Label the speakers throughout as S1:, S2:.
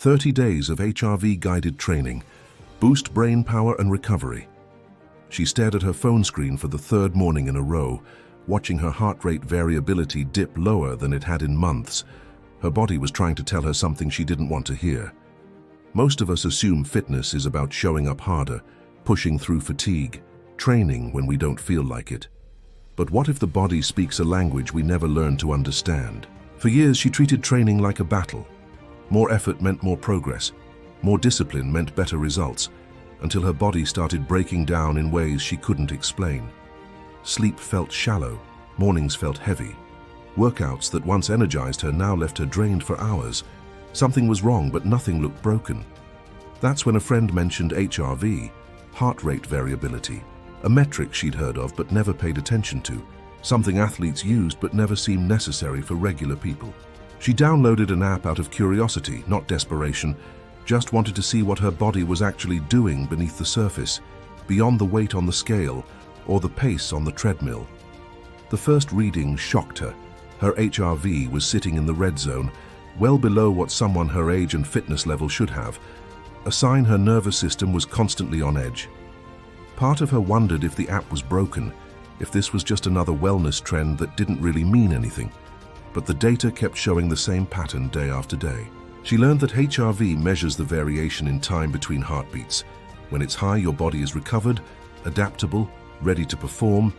S1: 30 days of HRV-guided training. Boost brain power and recovery. She stared at her phone screen for the third morning in a row, watching her heart rate variability dip lower than it had in months. Her body was trying to tell her something she didn't want to hear. Most of us assume fitness is about showing up harder, pushing through fatigue, training when we don't feel like it. But what if the body speaks a language we never learned to understand? For years, she treated training like a battle. More effort meant more progress. More discipline meant better results, until her body started breaking down in ways she couldn't explain. Sleep felt shallow, mornings felt heavy. Workouts that once energized her now left her drained for hours. Something was wrong, but nothing looked broken. That's when a friend mentioned HRV, heart rate variability, a metric she'd heard of but never paid attention to, something athletes used but never seemed necessary for regular people. She downloaded an app out of curiosity, not desperation, just wanted to see what her body was actually doing beneath the surface, beyond the weight on the scale or the pace on the treadmill. The first reading shocked her. Her HRV was sitting in the red zone, well below what someone her age and fitness level should have, a sign her nervous system was constantly on edge. Part of her wondered if the app was broken, if this was just another wellness trend that didn't really mean anything. But the data kept showing the same pattern day after day. She learned that HRV measures the variation in time between heartbeats. When it's high, your body is recovered, adaptable, ready to perform.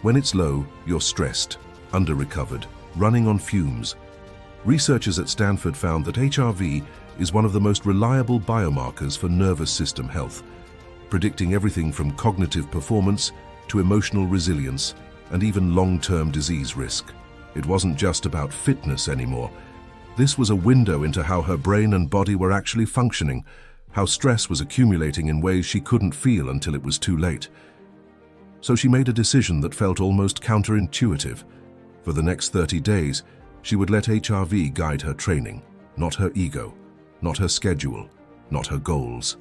S1: When it's low, you're stressed, under-recovered, running on fumes. Researchers at Stanford found that HRV is one of the most reliable biomarkers for nervous system health, predicting everything from cognitive performance to emotional resilience and even long-term disease risk. It wasn't just about fitness anymore. This was a window into how her brain and body were actually functioning, how stress was accumulating in ways she couldn't feel until it was too late. So she made a decision that felt almost counterintuitive. For the next 30 days, she would let HRV guide her training, not her ego, not her schedule, not her goals.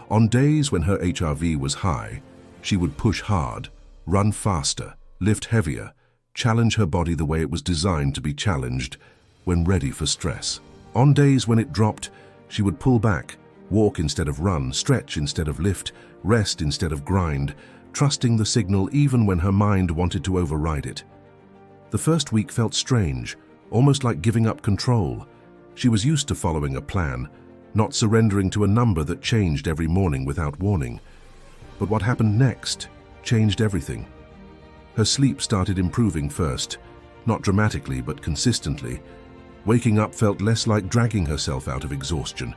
S1: On days when her HRV was high, she would push hard, run faster, lift heavier, challenge her body the way it was designed to be challenged when ready for stress. On days when it dropped, she would pull back, walk instead of run, stretch instead of lift, rest instead of grind, trusting the signal even when her mind wanted to override it. The first week felt strange, almost like giving up control. She was used to following a plan, not surrendering to a number that changed every morning without warning. But what happened next changed everything. Her sleep started improving first, not dramatically but consistently. Waking up felt less like dragging herself out of exhaustion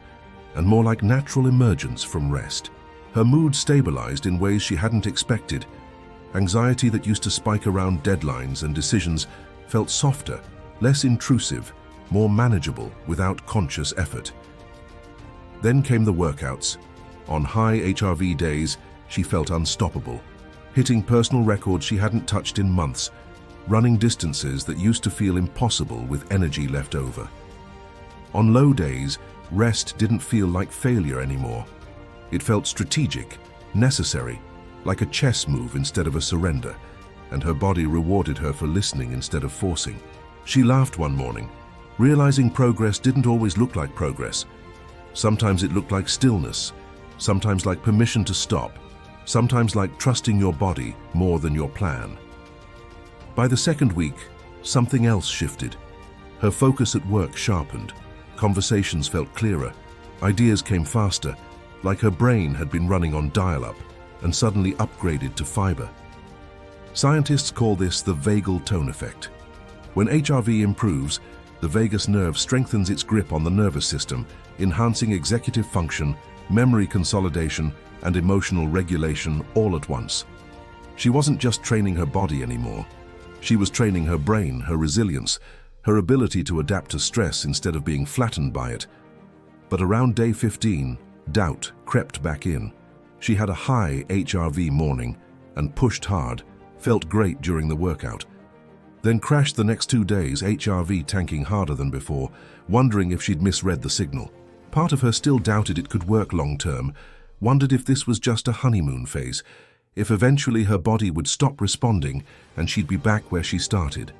S1: and more like natural emergence from rest. Her mood stabilized in ways she hadn't expected. Anxiety that used to spike around deadlines and decisions felt softer, less intrusive, more manageable without conscious effort. Then came the workouts. On high HRV days, she felt unstoppable, hitting personal records she hadn't touched in months, running distances that used to feel impossible with energy left over. On low days, rest didn't feel like failure anymore. It felt strategic, necessary, like a chess move instead of a surrender, and her body rewarded her for listening instead of forcing. She laughed one morning, realizing progress didn't always look like progress. Sometimes it looked like stillness, sometimes like permission to stop, sometimes like trusting your body more than your plan. By the second week, something else shifted. Her focus at work sharpened, conversations felt clearer, ideas came faster, like her brain had been running on dial-up and suddenly upgraded to fiber. Scientists call this the vagal tone effect. When HRV improves, the vagus nerve strengthens its grip on the nervous system, enhancing executive function, memory consolidation, and emotional regulation all at once. She wasn't just training her body anymore. She was training her brain, her resilience, her ability to adapt to stress instead of being flattened by it. But around day 15, doubt crept back in. She had a high HRV morning and pushed hard, felt great during the workout. Then crashed the next 2 days, HRV tanking harder than before, wondering if she'd misread the signal. Part of her still doubted it could work long-term, wondered if this was just a honeymoon phase, if eventually her body would stop responding and she'd be back where she started.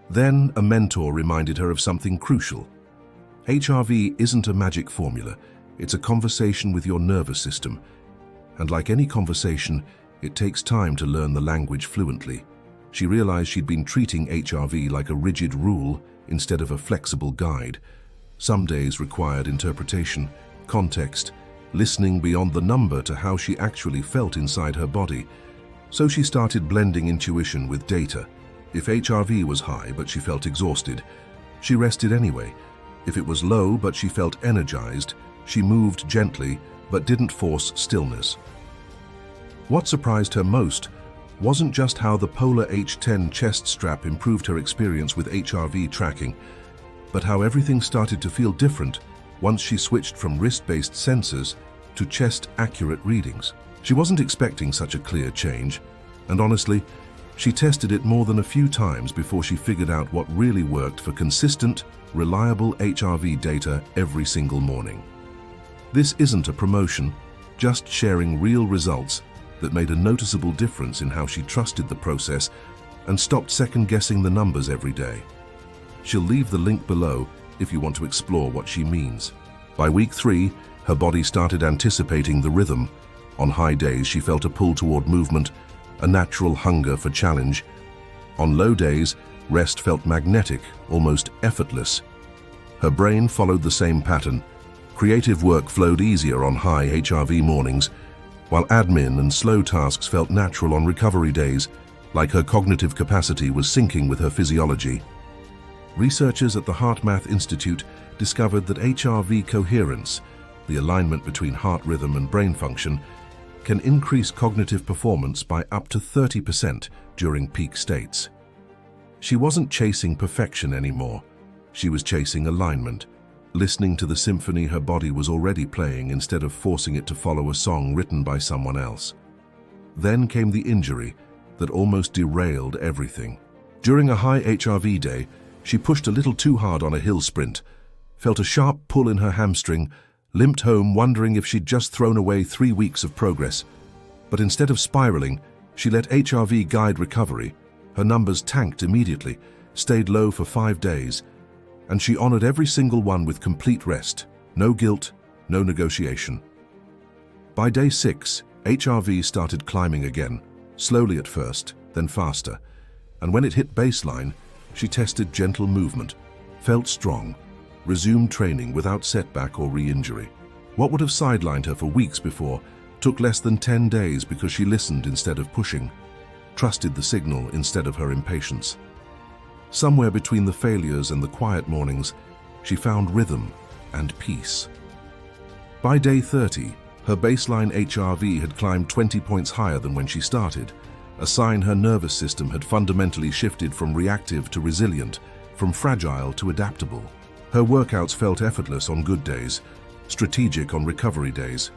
S1: Then a mentor reminded her of something crucial. HRV isn't a magic formula. It's a conversation with your nervous system. And like any conversation, it takes time to learn the language fluently. She realized she'd been treating HRV like a rigid rule instead of a flexible guide. Some days required interpretation, context, listening beyond the number to how she actually felt inside her body. So she started blending intuition with data. If HRV was high but she felt exhausted, she rested anyway. If it was low but she felt energized, she moved gently but didn't force stillness. What surprised her most wasn't just how the Polar H10 chest strap improved her experience with HRV tracking, but how everything started to feel different once she switched from wrist-based sensors to chest-accurate readings. She wasn't expecting such a clear change, and honestly, she tested it more than a few times before she figured out what really worked for consistent, reliable HRV data every single morning. This isn't a promotion, just sharing real results that made a noticeable difference in how she trusted the process and stopped second-guessing the numbers every day. She'll leave the link below if you want to explore what she means. By week 3, her body started anticipating the rhythm. On high days, she felt a pull toward movement, a natural hunger for challenge. On low days, rest felt magnetic, almost effortless. Her brain followed the same pattern. Creative work flowed easier on high HRV mornings, while admin and slow tasks felt natural on recovery days, like her cognitive capacity was syncing with her physiology. Researchers at the HeartMath Institute discovered that HRV coherence, the alignment between heart rhythm and brain function, can increase cognitive performance by up to 30% during peak states. She wasn't chasing perfection anymore. She was chasing alignment, listening to the symphony her body was already playing instead of forcing it to follow a song written by someone else. Then came the injury that almost derailed everything. During a high HRV day, she pushed a little too hard on a hill sprint, felt a sharp pull in her hamstring, limped home wondering if she'd just thrown away 3 weeks of progress. But instead of spiraling, she let HRV guide recovery. Her numbers tanked immediately, stayed low for 5 days, and she honored every single one with complete rest. No guilt, no negotiation. By day 6, HRV started climbing again, slowly at first, then faster. And when it hit baseline, she tested gentle movement, felt strong, resumed training without setback or re-injury. What would have sidelined her for weeks before took less than 10 days because she listened instead of pushing, trusted the signal instead of her impatience. Somewhere between the failures and the quiet mornings, she found rhythm and peace. By day 30, her baseline HRV had climbed 20 points higher than when she started, a sign her nervous system had fundamentally shifted from reactive to resilient, from fragile to adaptable. Her workouts felt effortless on good days, strategic on recovery days.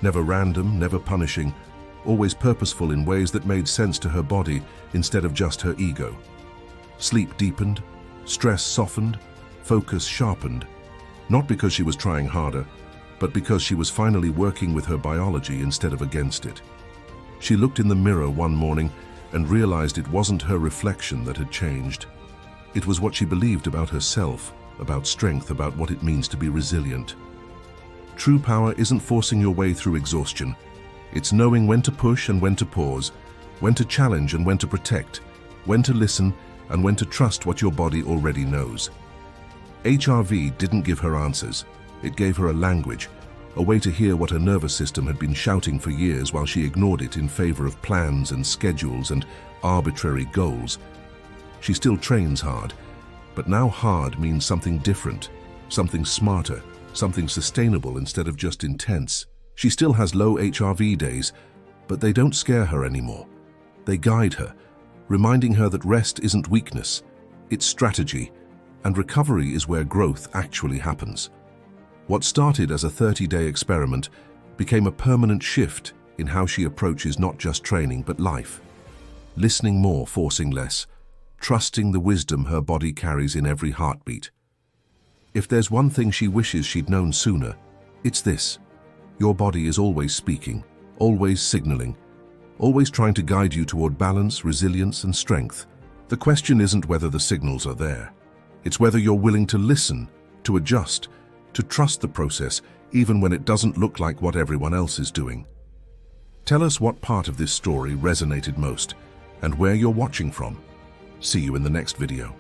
S1: Never random, never punishing, always purposeful in ways that made sense to her body instead of just her ego. Sleep deepened, stress softened, focus sharpened, not because she was trying harder, but because she was finally working with her biology instead of against it. She looked in the mirror one morning and realized it wasn't her reflection that had changed. It was what she believed about herself, about strength, about what it means to be resilient. True power isn't forcing your way through exhaustion. It's knowing when to push and when to pause, when to challenge and when to protect, when to listen and when to trust what your body already knows. HRV didn't give her answers. It gave her a language, a way to hear what her nervous system had been shouting for years while she ignored it in favor of plans and schedules and arbitrary goals. She still trains hard, but now hard means something different, something smarter, something sustainable instead of just intense. She still has low HRV days, but they don't scare her anymore. They guide her, reminding her that rest isn't weakness, it's strategy, and recovery is where growth actually happens. What started as a 30-day experiment became a permanent shift in how she approaches not just training but life. Listening more, forcing less, trusting the wisdom her body carries in every heartbeat. If there's one thing she wishes she'd known sooner, it's this. Your body is always speaking, always signaling, always trying to guide you toward balance, resilience, and strength. The question isn't whether the signals are there. It's whether you're willing to listen, to adjust, to trust the process even when it doesn't look like what everyone else is doing. Tell us what part of this story resonated most and where you're watching from. See you in the next video.